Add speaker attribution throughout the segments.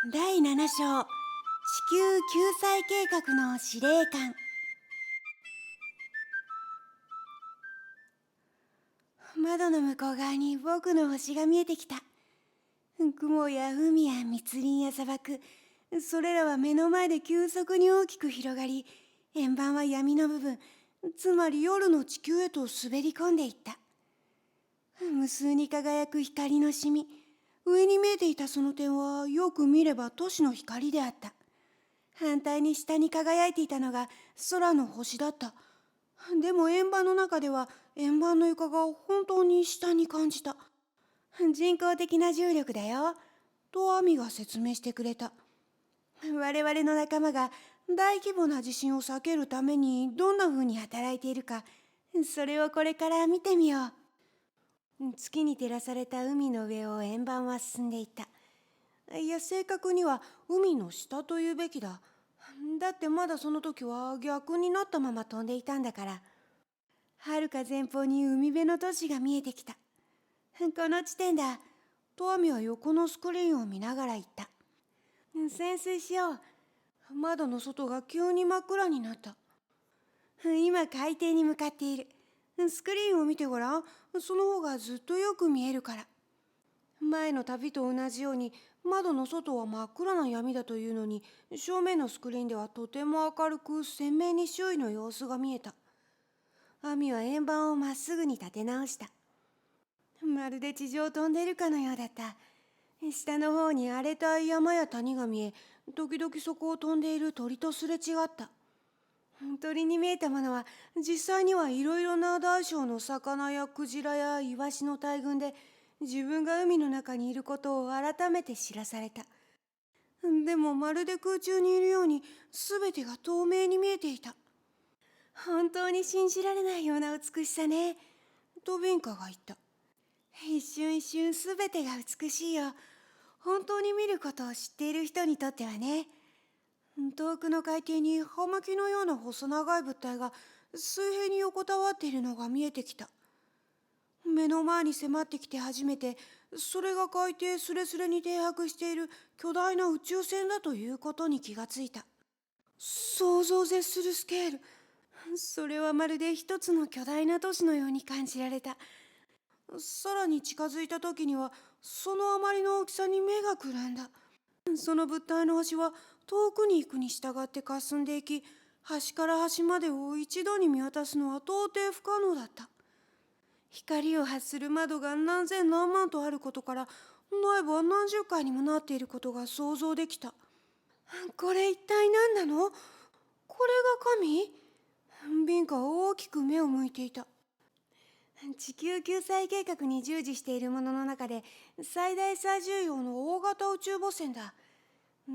Speaker 1: 第7章、地球救済計画の司令官。窓の向こう側に僕の星が見えてきた。雲や海や密林や砂漠、それらは目の前で急速に大きく広がり、円盤は闇の部分、つまり夜の地球へと滑り込んでいった。無数に輝く光のシミ、上に見えていたその点はよく見れば都市の光であった。反対に下に輝いていたのが空の星だった。でも円盤の中では円盤の床が本当に下に感じた。人工的な重力だよ、とアミが説明してくれた。我々の仲間が大規模な地震を避けるためにどんな風に働いているか、それをこれから見てみよう。月に照らされた海の上を円盤は進んでいった。いや、正確には海の下と言うべきだ。だってまだその時は逆になったまま飛んでいたんだから。はるか前方に海辺の都市が見えてきた。この地点だ、とアミは横のスクリーンを見ながら言った。潜水しよう。窓の外が急に真っ暗になった。今海底に向かっている。スクリーンを見てごらん。その方がずっとよく見えるから。前の旅と同じように窓の外は真っ暗な闇だというのに、正面のスクリーンではとても明るく鮮明に周囲の様子が見えた。アミは円盤をまっすぐに立て直した。まるで地上を飛んでいるかのようだった。下の方に荒れた山や谷が見え、時々そこを飛んでいる鳥とすれ違った。鳥に見えたものは実際にはいろいろな大小の魚やクジラやイワシの大群で、自分が海の中にいることを改めて知らされた。でもまるで空中にいるように全てが透明に見えていた。本当に信じられないような美しさね、とビンカが言った。一瞬一瞬全てが美しいよ。本当に見ることを知っている人にとってはね。遠くの海底に葉巻のような細長い物体が水平に横たわっているのが見えてきた。目の前に迫ってきて初めて、それが海底すれすれに停泊している巨大な宇宙船だということに気がついた。想像を絶するスケール。それはまるで一つの巨大な都市のように感じられた。さらに近づいた時には、そのあまりの大きさに目がくらんだ。その物体の端は遠くに行くに従って霞んでいき、端から端までを一度に見渡すのは到底不可能だった。光を発する窓が何千何万とあることから、内部は何十階にもなっていることが想像できた。これ一体何なの？これが神？ビンカは大きく目を向いていた。地球救済計画に従事しているものの中で最大最重要の大型宇宙母船だ。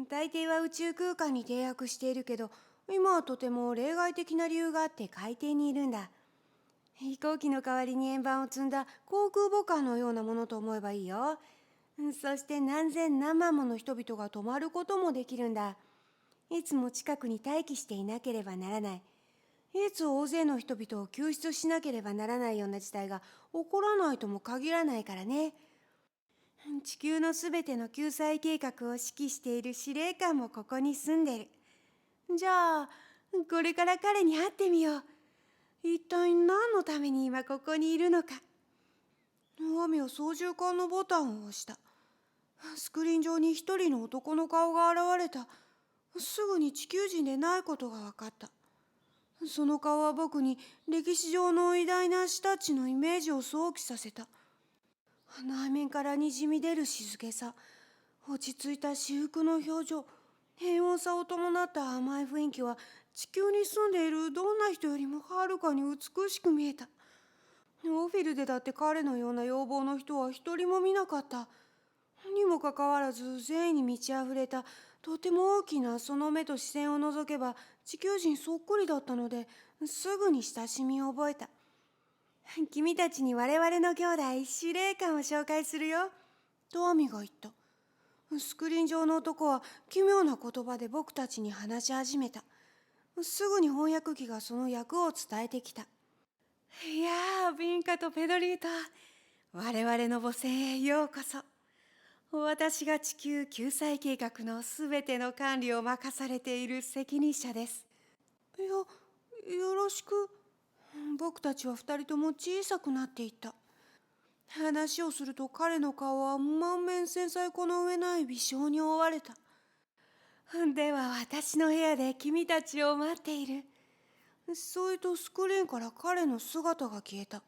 Speaker 1: 大抵は宇宙空間に停泊しているけど、今はとても例外的な理由があって海底にいるんだ。飛行機の代わりに円盤を積んだ航空母艦のようなものと思えばいいよ。そして何千何万もの人々が泊まることもできるんだ。いつも近くに待機していなければならない。いつ大勢の人々を救出しなければならないような事態が起こらないとも限らないからね。地球のすべての救済計画を指揮している司令官もここに住んでる。じゃあ、これから彼に会ってみよう。一体何のために今ここにいるのか。アミは操縦桿のボタンを押した。スクリーン上に一人の男の顔が現れた。すぐに地球人でないことが分かった。その顔は僕に歴史上の偉大な死たちのイメージを想起させた。内面からにじみ出る静けさ、落ち着いた至福の表情、平穏さを伴った甘い雰囲気は、地球に住んでいるどんな人よりもはるかに美しく見えた。オフィルでだって彼のような要望の人は一人も見なかった。にもかかわらず善意に満ち溢れたとても大きなその目と視線を除けば地球人そっくりだったので、すぐに親しみを覚えた。君たちに我々の兄弟司令官を紹介するよ、とアミが言った。スクリーン上の男は奇妙な言葉で僕たちに話し始めた。すぐに翻訳機がその訳を伝えてきた。いやー、ビンカとペドリータ、我々の母船へようこそ。私が地球救済計画のすべての管理を任されている責任者です。よろしく。僕たちは二人とも小さくなっていった。話をすると彼の顔は満面繊細この上ない微笑に覆われた。では私の部屋で君たちを待っている。そう言うとスクリーンから彼の姿が消えた。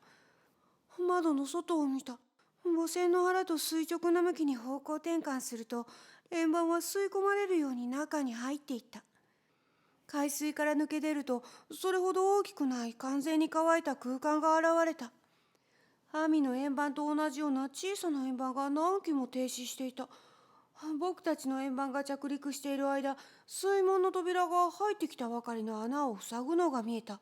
Speaker 1: 窓の外を見た。母船の腹と垂直な向きに方向転換すると、円盤は吸い込まれるように中に入っていった。海水から抜け出ると、それほど大きくない完全に乾いた空間が現れた。網の円盤と同じような小さな円盤が何機も停止していた。僕たちの円盤が着陸している間、水門の扉が入ってきたばかりの穴を塞ぐのが見えた。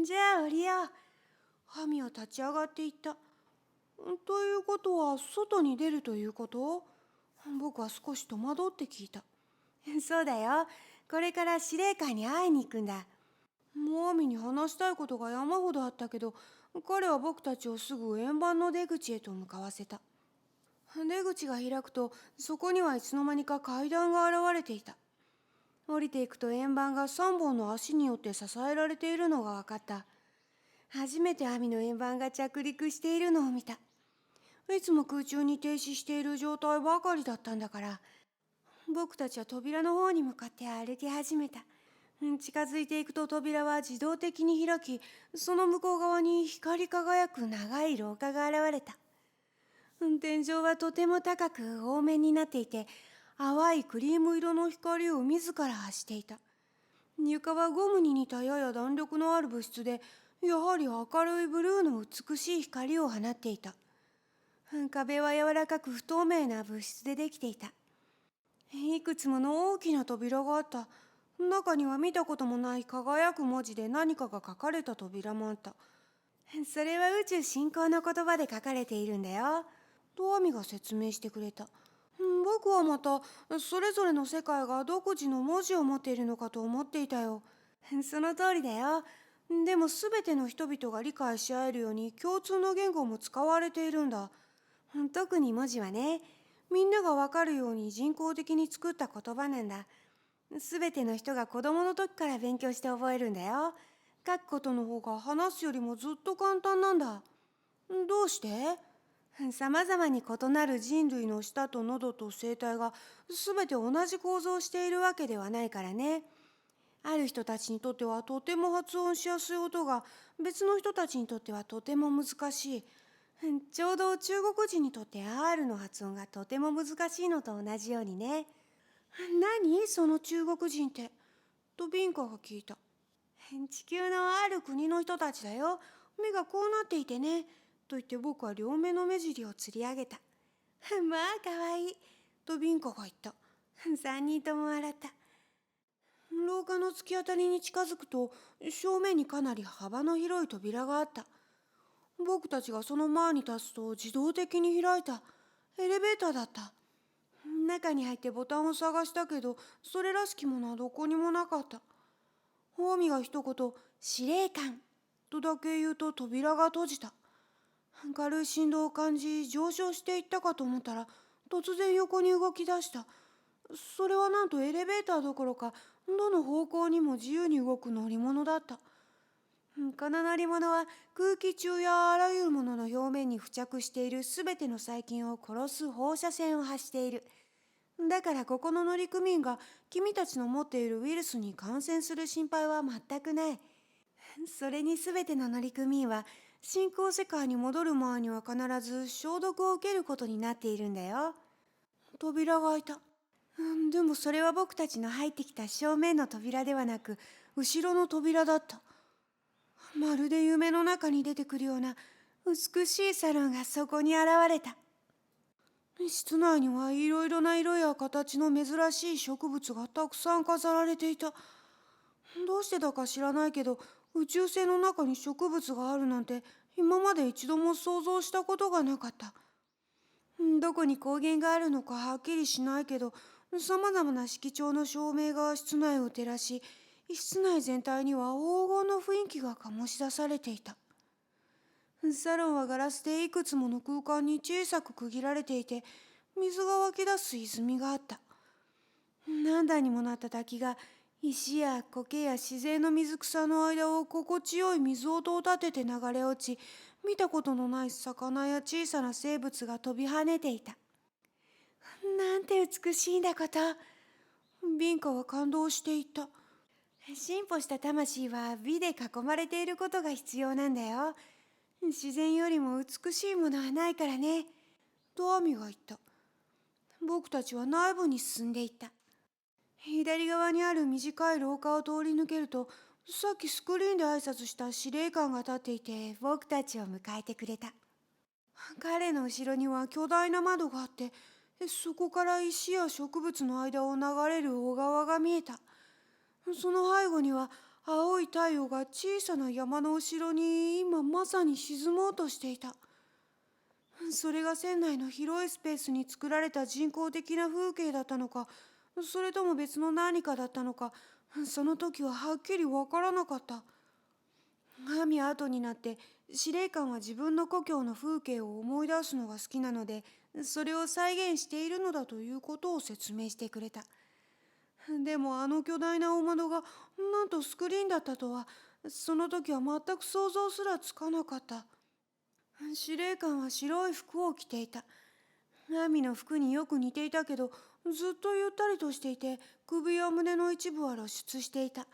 Speaker 1: じゃあ降りよう。網は立ち上がっていった。ということは外に出るということ？僕は少し戸惑って聞いた。そうだよ。これから司令官に会いに行くんだ。もう網に話したいことが山ほどあったけど、彼は僕たちをすぐ円盤の出口へと向かわせた。出口が開くと、そこにはいつの間にか階段が現れていた。降りていくと円盤が3本の足によって支えられているのが分かった。初めて網の円盤が着陸しているのを見た。いつも空中に停止している状態ばかりだったんだから。僕たちは扉の方に向かって歩き始めた。近づいていくと扉は自動的に開き、その向こう側に光り輝く長い廊下が現れた。天井はとても高く多面になっていて、淡いクリーム色の光を自ら発していた。床はゴムに似たやや弾力のある物質で、やはり明るいブルーの美しい光を放っていた。壁は柔らかく不透明な物質でできていた。いくつもの大きな扉があった。中には見たこともない輝く文字で何かが書かれた扉もあった。それは宇宙振興の言葉で書かれているんだよ。とアミが説明してくれた。僕はまた、それぞれの世界が独自の文字を持っているのかと思っていたよ。その通りだよ。でもすべての人々が理解し合えるように共通の言語も使われているんだ。特に文字はね、みんながわかるように人工的に作った言葉なんだ。すべての人が子供の時から勉強して覚えるんだよ。書くことの方が話すよりもずっと簡単なんだ。どうして？さまざまに異なる人類の舌と喉と声帯がすべて同じ構造をしているわけではないからね。ある人たちにとってはとても発音しやすい音が、別の人たちにとってはとても難しい。ちょうど中国人にとって R の発音がとても難しいのと同じようにね。何その中国人って？とビンカが聞いた。地球のある国の人たちだよ。目がこうなっていてね。と言って僕は両目の目尻をつり上げた。まあかわいい。とビンカが言った。三人とも笑った。廊下の突き当たりに近づくと、正面にかなり幅の広い扉があった。僕たちがその前に立つと自動的に開いた。エレベーターだった。中に入ってボタンを探したけど、それらしきものはどこにもなかった。ホーミが一言、司令官とだけ言うと扉が閉じた。軽い振動を感じ、上昇していったかと思ったら、突然横に動き出した。それはなんとエレベーターどころか、どの方向にも自由に動く乗り物だった。この乗り物は空気中やあらゆるものの表面に付着しているすべての細菌を殺す放射線を発している。だからここの乗組員が君たちの持っているウイルスに感染する心配は全くない。それにすべての乗組員は新興世界に戻る前には必ず消毒を受けることになっているんだよ。扉が開いた。でもそれは僕たちの入ってきた正面の扉ではなく、後ろの扉だった。まるで夢の中に出てくるような美しいサロンがそこに現れた。室内にはいろいろな色や形の珍しい植物がたくさん飾られていた。どうしてだか知らないけど、宇宙船の中に植物があるなんて今まで一度も想像したことがなかった。どこに光源があるのかはっきりしないけど、さまざまな色調の照明が室内を照らし、室内全体には黄金の雰囲気が醸し出されていた。サロンはガラスでいくつもの空間に小さく区切られていて、水が湧き出す泉があった。何段にもなった滝が石や苔や自然の水草の間を心地よい水音を立てて流れ落ち、見たことのない魚や小さな生物が飛び跳ねていた。なんて美しいんだこと。ビンカは感動していた。進歩した魂は美で囲まれていることが必要なんだよ。自然よりも美しいものはないからね。とアミが言った。僕たちは内部に進んでいった。左側にある短い廊下を通り抜けると、さっきスクリーンで挨拶した司令官が立っていて、僕たちを迎えてくれた。彼の後ろには巨大な窓があって、そこから石や植物の間を流れる小川が見えた。その背後には青い太陽が小さな山の後ろに今まさに沈もうとしていた。それが船内の広いスペースに作られた人工的な風景だったのか、それとも別の何かだったのか、その時ははっきりわからなかった。アミは後になって司令官は自分の故郷の風景を思い出すのが好きなので、それを再現しているのだということを説明してくれた。でもあの巨大な大窓がなんとスクリーンだったとは、その時は全く想像すらつかなかった。司令官は白い服を着ていた。アミの服によく似ていたけど、ずっとゆったりとしていて、首や胸の一部は露出していた。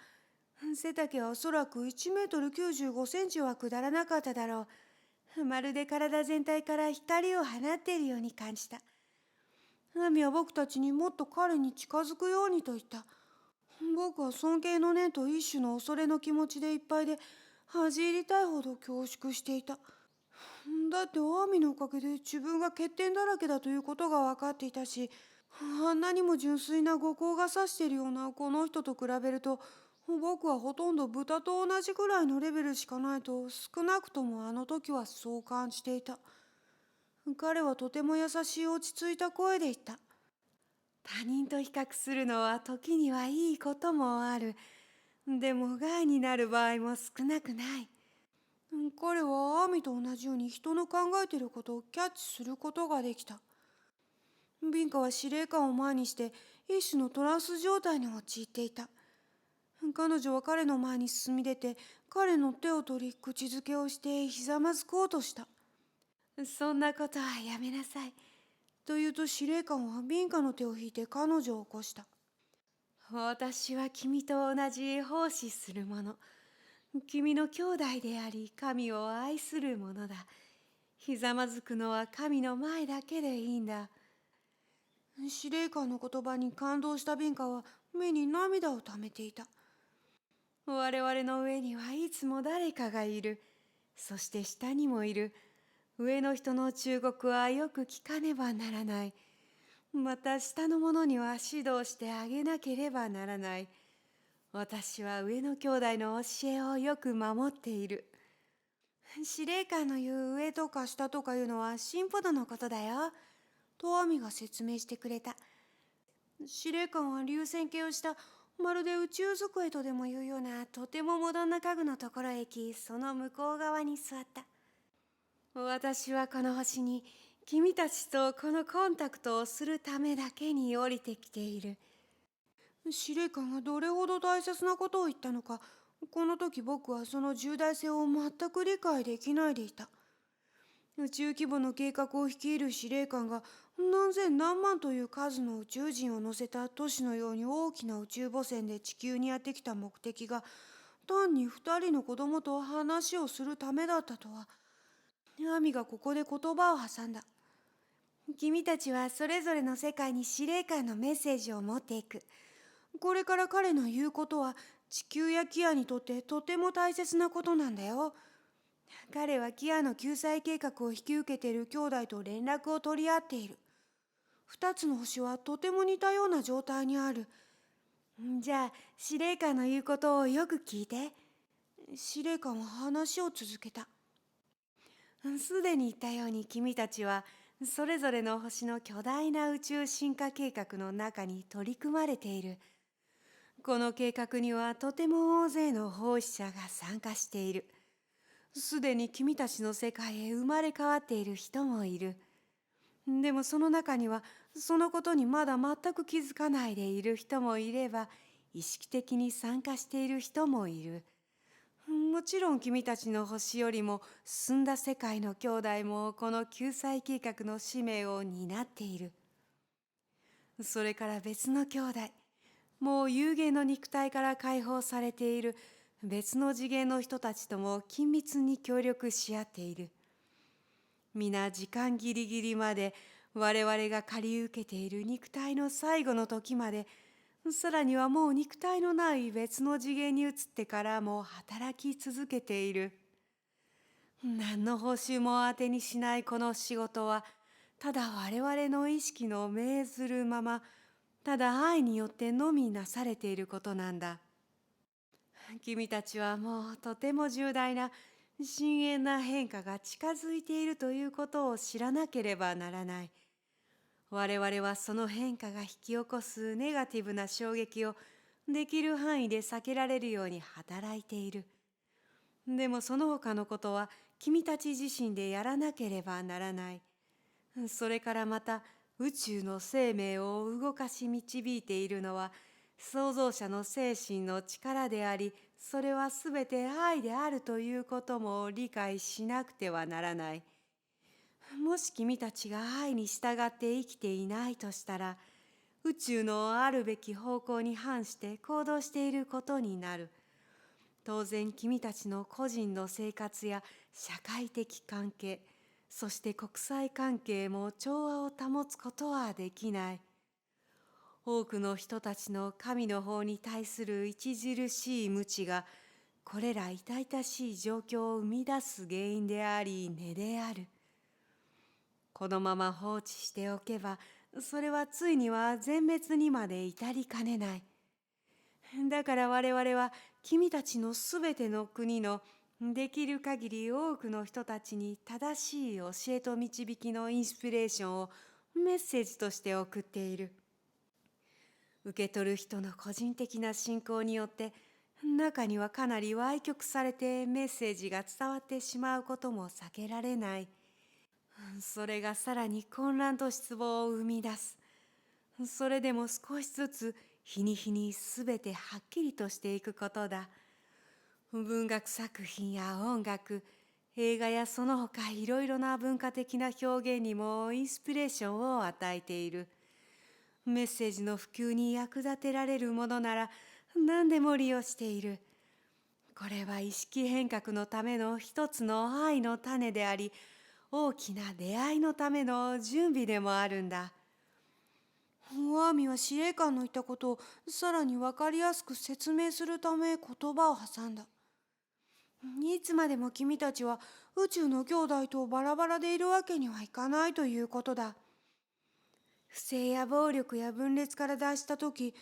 Speaker 1: 背丈はおそらく1メートル95センチは下らなかっただろう。まるで体全体から光を放っているように感じた。アミは僕たちにもっと彼に近づくようにと言った。僕は尊敬の念と一種の恐れの気持ちでいっぱいで、恥じ入りたいほど恐縮していた。だってアミのおかげで自分が欠点だらけだということが分かっていたし、あんなにも純粋な後光が差しているようなこの人と比べると、僕はほとんど豚と同じくらいのレベルしかないと、少なくともあの時はそう感じていた。彼はとても優しい落ち着いた声で言った。他人と比較するのは時にはいいこともある。でも害になる場合も少なくない。彼はアーミと同じように人の考えていることをキャッチすることができた。ビンカは司令官を前にして一種のトランス状態に陥っていた。彼女は彼の前に進み出て、彼の手を取り口づけをしてひざまずこうとした。そんなことはやめなさい。と言うと司令官はビンカの手を引いて彼女を起こした。私は君と同じ奉仕する者。君の兄弟であり神を愛する者だ。ひざまずくのは神の前だけでいいんだ。司令官の言葉に感動したビンカは目に涙をためていた。我々の上にはいつも誰かがいる。そして下にもいる。上の人の忠告はよく聞かねばならない。また下の者には指導してあげなければならない。私は上の兄弟の教えをよく守っている。司令官の言う上とか下とかいうのは進歩度のことだよ。とアミが説明してくれた。司令官は流線形をしたまるで宇宙机とでもいうようなとてもモダンな家具のところへ行き、その向こう側に座った。私はこの星に君たちとこのコンタクトをするためだけに降りてきている。司令官がどれほど大切なことを言ったのか、この時僕はその重大性を全く理解できないでいた。宇宙規模の計画を率いる司令官が何千何万という数の宇宙人を乗せた都市のように大きな宇宙母船で地球にやってきた目的が単に二人の子供と話をするためだったとは。アミがここで言葉を挟んだ。君たちはそれぞれの世界に司令官のメッセージを持っていく。これから彼の言うことは地球やキアにとってとても大切なことなんだよ。彼はキアの救済計画を引き受けている兄弟と連絡を取り合っている。二つの星はとても似たような状態にある。じゃあ司令官の言うことをよく聞いて。司令官は話を続けた。すでに言ったように君たちはそれぞれの星の巨大な宇宙進化計画の中に取り組まれている。この計画にはとても大勢の奉仕者が参加している。すでに君たちの世界へ生まれ変わっている人もいる。でもその中にはそのことにまだ全く気づかないでいる人もいれば、意識的に参加している人もいる。もちろん君たちの星よりも進んだ世界の兄弟もこの救済計画の使命を担っている。それから別の兄弟、もう有限の肉体から解放されている別の次元の人たちとも緊密に協力し合っている。皆時間ギリギリまで、我々が借り受けている肉体の最後の時まで、さらにはもう肉体のない別の次元に移ってからも働き続けている。何の報酬も当てにしないこの仕事は、ただ我々の意識の命ずるまま、ただ愛によってのみなされていることなんだ。君たちはもうとても重大な深遠な変化が近づいているということを知らなければならない。我々はその変化が引き起こすネガティブな衝撃をできる範囲で避けられるように働いている。でもその他のことは君たち自身でやらなければならない。それからまた宇宙の生命を動かし導いているのは創造者の精神の力であり、それはすべて愛であるということも理解しなくてはならない。もし君たちが愛に従って生きていないとしたら、宇宙のあるべき方向に反して行動していることになる。当然君たちの個人の生活や社会的関係、そして国際関係も調和を保つことはできない。多くの人たちの神の方に対する著しい無知が、これら痛々しい状況を生み出す原因であり根である。このまま放置しておけば、それはついには全滅にまで至りかねない。だから我々は君たちのすべての国のできる限り多くの人たちに正しい教えと導きのインスピレーションをメッセージとして送っている。受け取る人の個人的な信仰によって中にはかなり歪曲されてメッセージが伝わってしまうことも避けられない。それがさらに混乱と失望を生み出す。それでも少しずつ日に日にすべてはっきりとしていくことだ。文学作品や音楽、映画やその他いろいろな文化的な表現にもインスピレーションを与えている。メッセージの普及に役立てられるものなら何でも利用している。これは意識変革のための一つの愛の種であり、大きな出会いのための準備でもあるんだ。ワーミは司令官の言ったことをさらに分かりやすく説明するため言葉を挟んだ。いつまでも君たちは宇宙の兄弟とバラバラでいるわけにはいかないということだ。不正や暴力や分裂から脱したとき、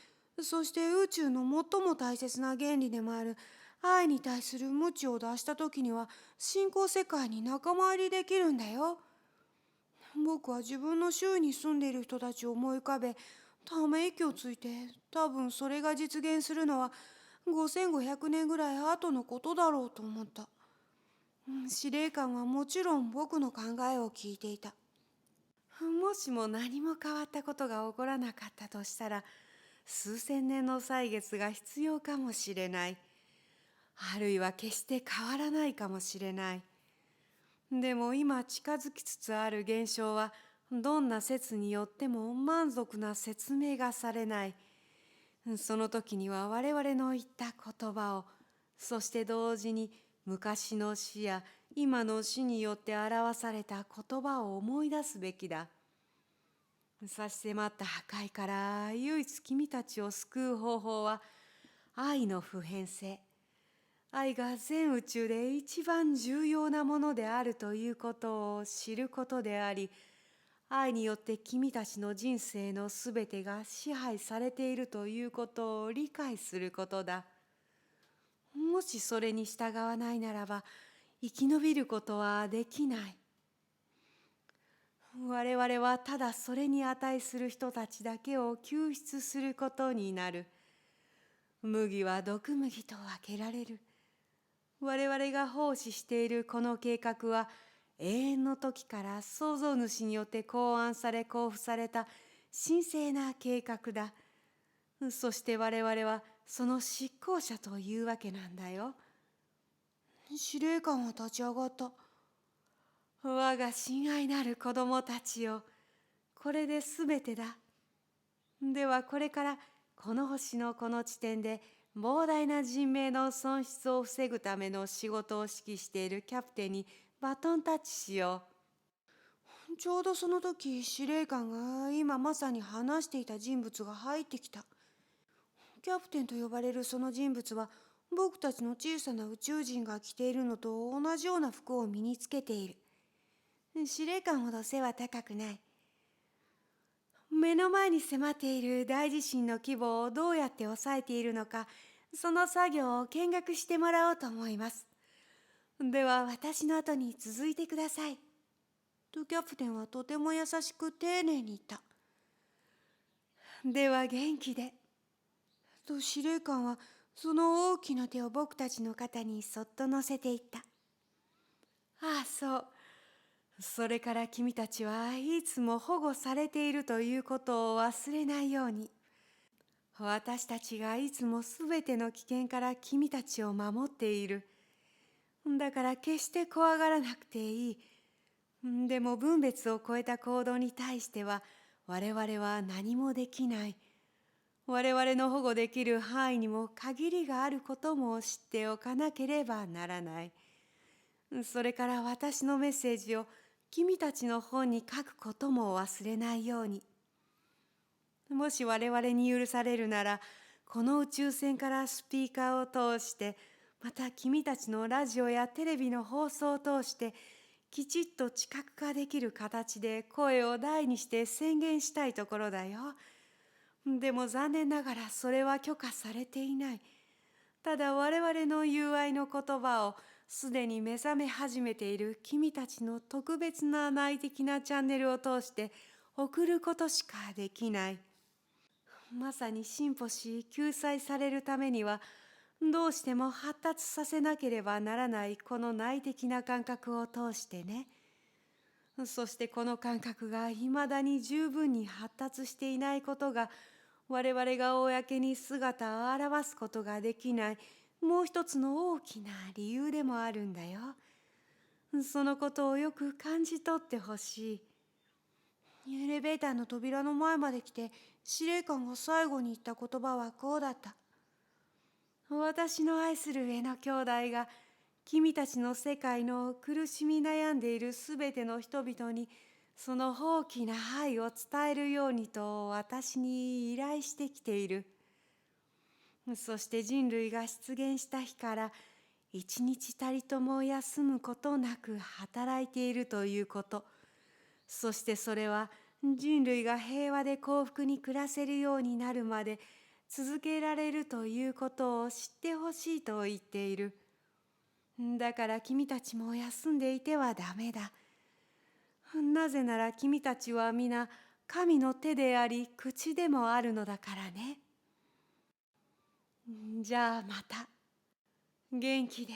Speaker 1: そして宇宙の最も大切な原理でもある愛に対する無知を出したときには信仰世界に仲間入りできるんだよ。僕は自分の周囲に住んでいる人たちを思い浮かべ、ため息をついて、多分それが実現するのは5500年ぐらい後のことだろうと思った。司令官はもちろん僕の考えを聞いていた。もしも何も変わったことが起こらなかったとしたら、数千年の歳月が必要かもしれない。あるいは決して変わらないかもしれない。でも今近づきつつある現象は、どんな説によっても満足な説明がされない。その時には我々の言った言葉を、そして同時に昔の死や今の死によって表された言葉を思い出すべきだ。差し迫った破壊から唯一君たちを救う方法は、愛の普遍性。愛が全宇宙で一番重要なものであるということを知ることであり、愛によって君たちの人生のすべてが支配されているということを理解することだ。もしそれに従わないならば、生き延びることはできない。我々はただそれに値する人たちだけを救出することになる。麦は毒麦と分けられる。我々が奉仕しているこの計画は、永遠の時から創造主によって考案され交付された神聖な計画だ。そして我々はその執行者というわけなんだよ。司令官は立ち上がった。我が親愛なる子供たちよ、これで全てだ。ではこれからこの星のこの地点で膨大な人命の損失を防ぐための仕事を指揮しているキャプテンにバトンタッチしよう。ちょうどその時、司令官が今まさに話していた人物が入ってきた。キャプテンと呼ばれるその人物は、僕たちの小さな宇宙人が着ているのと同じような服を身につけている。司令官ほど背は高くない。目の前に迫っている大地震の規模をどうやって抑えているのか、その作業を見学してもらおうと思います。では私の後に続いてください。とキャプテンはとても優しく丁寧に言った。では元気で。と司令官はその大きな手を僕たちの肩にそっと乗せていった。ああそう。それから君たちはいつも保護されているということを忘れないように。私たちがいつもすべての危険から君たちを守っている。だから決して怖がらなくていい。でも分別を超えた行動に対しては我々は何もできない。我々の保護できる範囲にも限りがあることも知っておかなければならない。それから私のメッセージを君たちの本に書くことも忘れないように。もし我々に許されるなら、この宇宙船からスピーカーを通して、また君たちのラジオやテレビの放送を通して、きちっと知覚化できる形で声を大にして宣言したいところだよ。でも残念ながらそれは許可されていない。ただ我々の友愛の言葉をすでに目覚め始めている君たちの特別な内的なチャンネルを通して送ることしかできない。まさに進歩し救済されるためにはどうしても発達させなければならないこの内的な感覚を通してね。そしてこの感覚がいまだに十分に発達していないことが我々が公に姿を現すことができないもう一つの大きな理由でもあるんだよ。そのことをよく感じ取ってほしい。エレベーターの扉の前まで来て司令官が最後に言った言葉はこうだった。私の愛する上の兄弟が君たちの世界の苦しみ悩んでいるすべての人々にその大きな愛を伝えるようにと私に依頼してきている。そして人類が出現した日から一日たりとも休むことなく働いているということ。そしてそれは人類が平和で幸福に暮らせるようになるまで続けられるということを知ってほしいと言っている。だから君たちも休んでいてはダメだ。なぜなら君たちは皆神の手であり口でもあるのだからね。じゃあまた元気で。